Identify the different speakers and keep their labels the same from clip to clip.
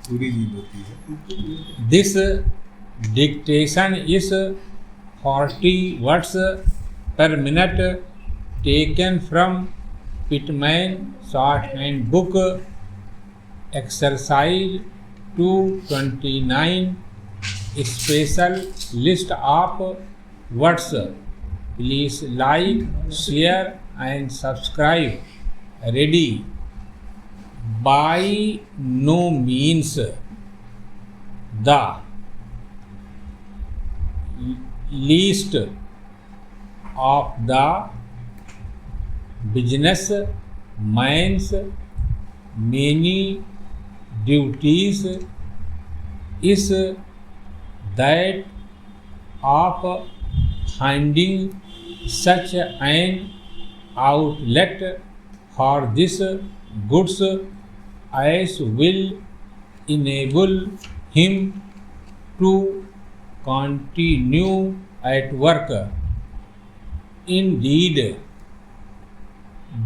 Speaker 1: पूरी नींद होती है।
Speaker 2: This dictation is 40 words per minute taken from Pittman Shorthand Book, Exercise 229, Special List of Words. Please like, share and subscribe. Ready? By no means the least of the business man's many duties is that of finding such an outlet for this goods as will enable him to continue at work. Indeed,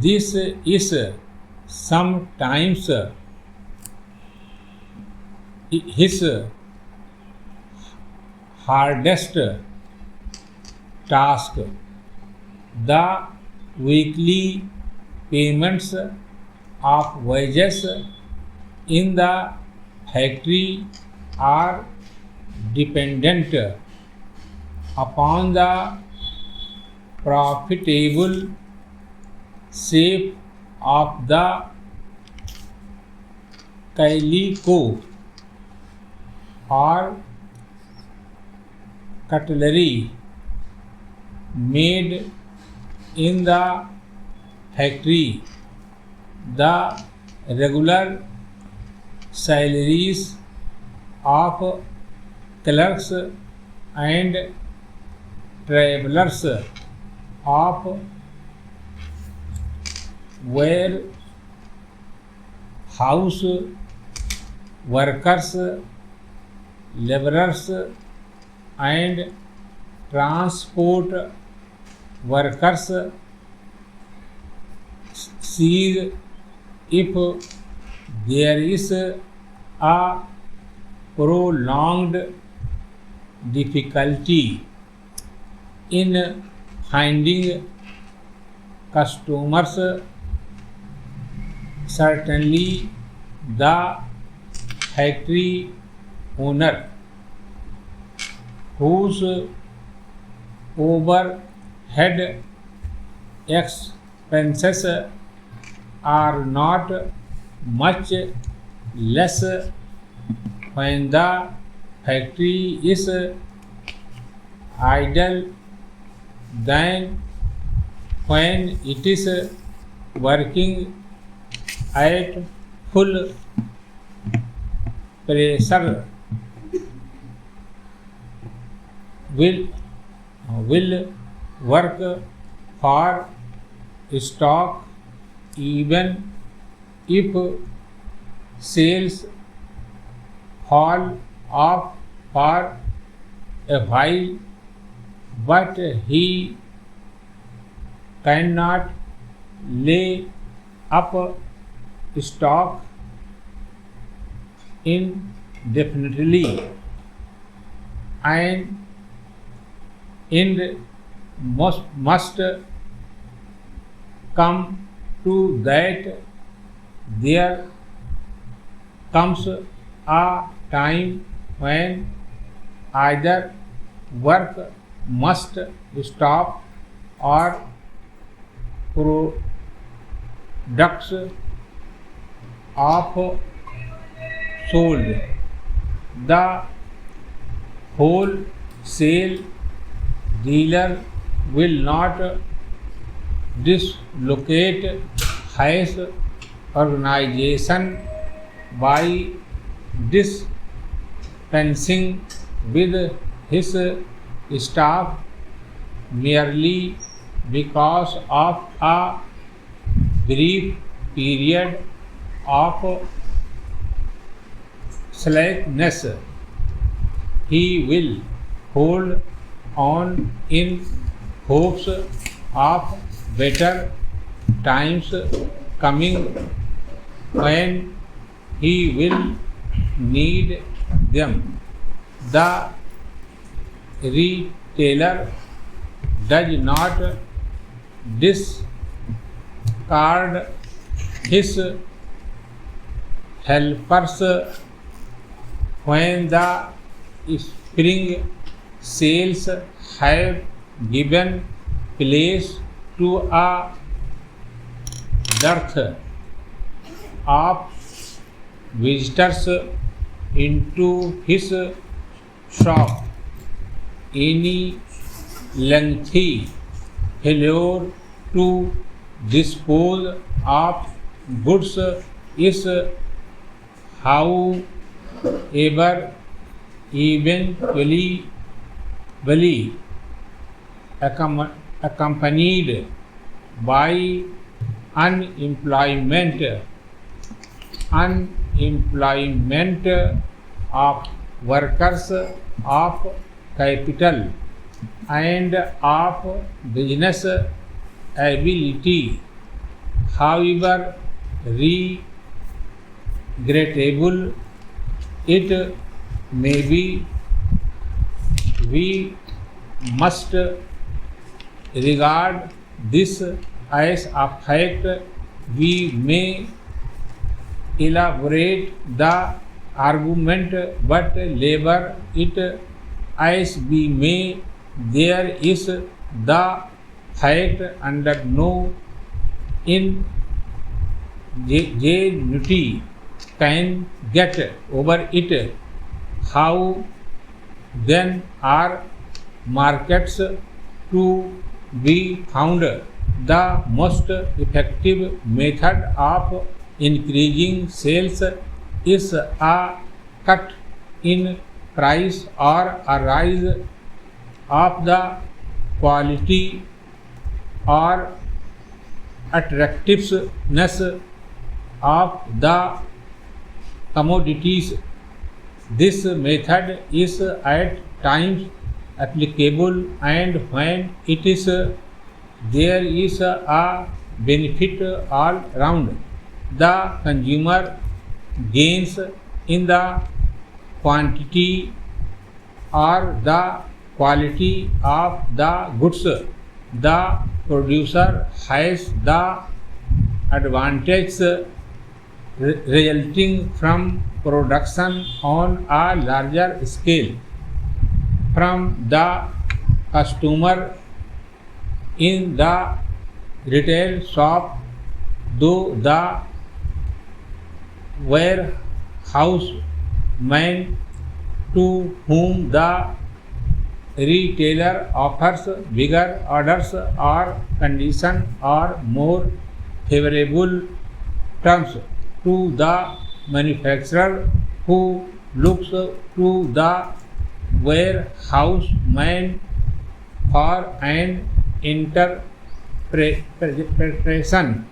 Speaker 2: this is sometimes his hardest task. The weekly payments of wages in the factory are dependent upon the profitable shape of the calico or cutlery made in the factory. The regular salaries of clerks and travelers, of warehouse workers, laborers and transport workers see if there is a prolonged difficulty in finding customers. Certainly the factory owner, whose overhead expenses are not much less when the factory is idle than when it is working at full pressure, will work for stock even if sales fall off for a while, but he cannot lay up stock indefinitely, and must come to that there comes a time when either work must stop or products of sold. The wholesale dealer will not dislocate his organization by dispensing with his staff merely because of a brief period of slackness. He will hold on in hopes of better times coming when he will need them. The retailer does not discard his helpers when the spring sales have given place to a dearth of visitors into his shop. Any lengthy failure to dispose of goods is, however, eventually accompanied by unemployment of workers, of capital, and of business ability. However regrettable it may be, we must regard this as a fact. We may elaborate the argument, but labor it as we may, there is the fact under no ingenuity can get over it. How then are markets to be found? The most effective method of increasing sales is a cut in price or a rise of the quality or attractiveness of the commodities. This method is at times applicable, and when it is, there is a benefit all round. The consumer gains in the quantity or the quality of the goods. The producer has the advantage resulting from production on a larger scale. From the customer in the retail shop, though the warehouse man to whom the retailer offers bigger orders or conditions or more favorable terms, to the manufacturer who looks to the warehouse man for an interpretation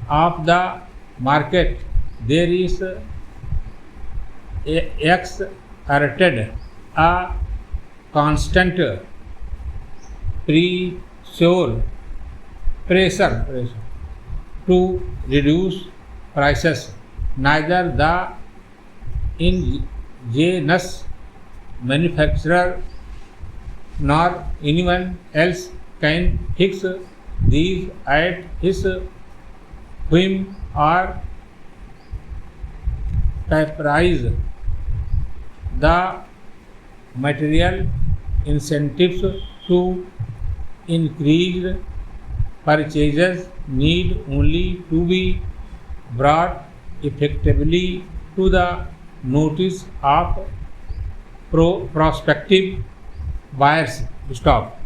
Speaker 2: of the market. There is exerted a constant pressure to reduce prices. Neither the ingenious manufacturer nor anyone else can fix these at his whim or caprice. The material incentives to increase purchases need only to be brought effectively to the notice of prospective buyers. Stop.